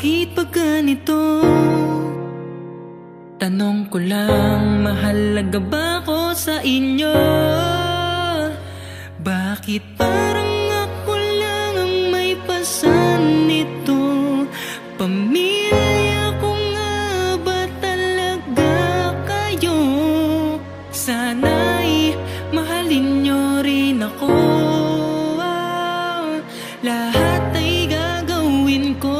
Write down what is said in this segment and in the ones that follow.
Bakit ba ganito? Tanong ko lang, mahalaga ba ako sa inyo? Bakit parang ako lang ang may pasan nito? Pamilya ko nga ba talaga kayo? Sana'y mahalin nyo rin ako. Lahat ay gagawin ko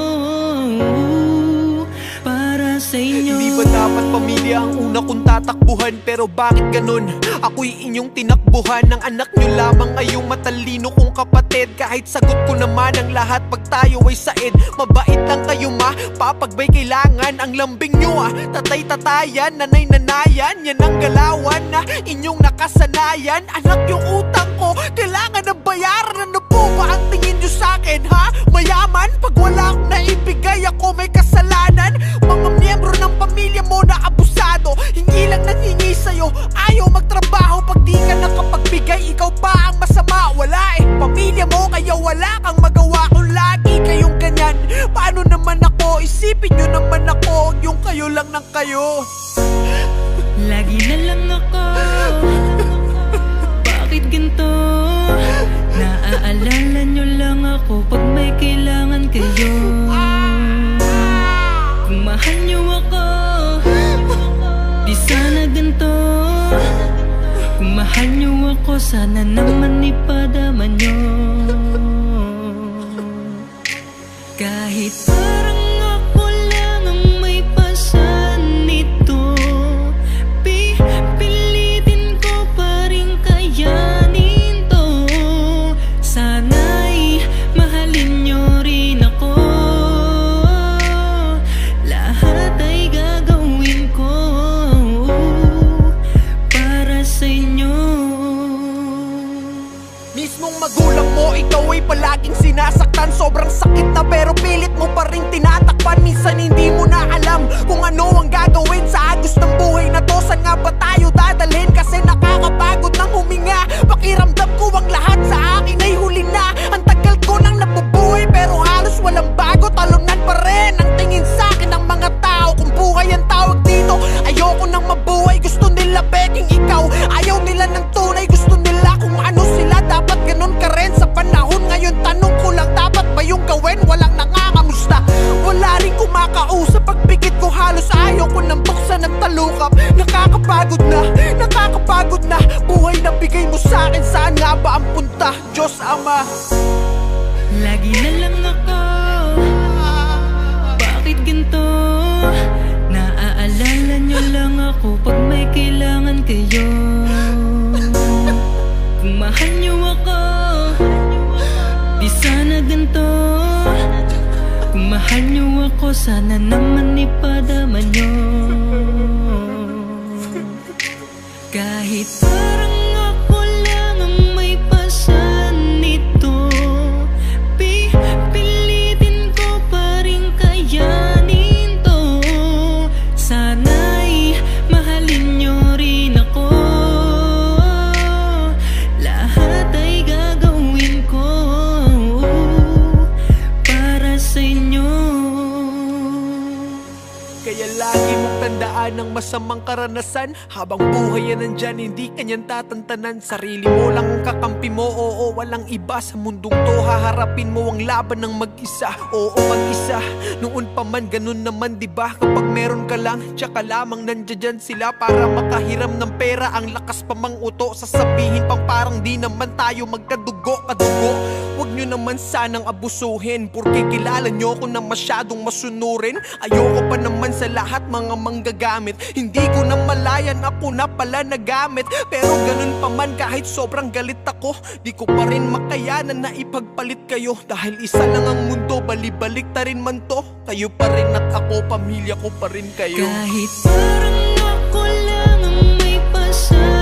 para sa inyo. Hindi ba dapat pamilya ang una kong tatakbuhan? Pero bakit ganun? Ako'y inyong tinakbuhan. Ang anak nyo lamang ay yung matalino kong kapatid. Kahit sagot ko naman ang lahat pag tayo ay said. Mabait lang kayo ma, papagbay kailangan. Ang lambing nyo tatay-tatayan, nanay-nanayan. Yan ang galawan na inyong nakasanayan. Anak yung utang ko, kailangan na bayaran. Ano po ba ang tingin nyo sa'kin ha? Mayaman? Pag wala akong naibigay, ako may kasalanan. Mga miyembro ng pamilya mo na abusado, hindi lang nanghingi sa'yo, ayaw magtrabaho. Pag di ka nakapagbigay, ikaw pa ang masama. Wala pamilya mo, kaya wala kang magawa. Kung lagi kayong ganyan, paano naman ako? Isipin nyo naman ako, yung kayo lang ng kayo. Lagi na lang ako, bakit ganito? Naaalala nyo lang ako pag may kailangan kayo. Kung mahal nyo ako, di sana ganito. Kung mahal nyo ako, sana naman ipadama nyo. Kahit parang ako lang ang may pasan nito, pipilitin ko pa rin kayanin to. Sana'y mahalin nyo rin ako. Lahat ay gagawin ko para sa inyo. Mismong magulang mo, ikaw ay palaging sinasaktan. Sobrang sakit na pero pilit mo pa rin tinatakpan. Minsan hindi mo na alam kung ano ang gagawin sa agos ng buhay na to. Saan nga ba tayo dadalhin? Kasi nakakapagod ng huminga. Pakiramdam ko ang lahat sa akin ay huli na. Ang tagal ko nang nabubuhay pero halos walang bago. Talunan pa rin ang tingin sa akin ng mga tao. Kung buhay ang tawag dito, ayoko nang mabuhay. Gusto nila peking ikaw, ayaw nila ng tunay. Gusto nila kung ano sila, dapat ganun ka rin sa panahon ngayon. Tanong ko lang, dapat ba yung gawin? Walang nangangamusta, wala rin kumakausap. Pagpikit ko halos ayaw ko nang buksan at talukap. Nakakapagod na buhay na bigay mo sa akin. Saan nga ba ang punta? Diyos Ama. Lagi na lang ako, bakit ganito? Naaalala nyo lang ako pag may kailangan kayo. Kung mahal nyo ako, di sana ganito. Kung mahal nyo ako, sana naman ipadama nyo. Kahit parang ako lang ang may pasan nito, pipilitin ko pa rin kayanin to. Sana'y mahalin nyo rin ako. Lahat ay gagawin ko para sa inyo. Kaya lagi mong tandaan ang masamang karanasan. Habang buhay yan nandyan, hindi kanyan tatantanan. Sarili mo lang ang kakampi mo, oo, walang iba. Sa mundong to, haharapin mo ang laban ng mag-isa. Oo, mag-isa, noon pa man, ganun naman diba? Kapag meron ka lang, tsaka lamang nandiyan sila para makahiram ng pera. Ang lakas pa mang uto, sasabihin pang parang di naman tayo magkadugo. Huwag nyo naman sanang abusuhin, porque kilala nyo ko na masyadong masunurin. Ayoko pa naman sa lahat mga manggagamit. Hindi ko na malayan, ako na pala nagamit. Pero ganun pa man, kahit sobrang galit ako, di ko pa rin makayanan na ipagpalit kayo. Dahil isa lang ang mundo, balibalik ta rin man to. Kayo pa rin at ako, pamilya ko pa rin kayo. Kahit parang ako lang ang may pasan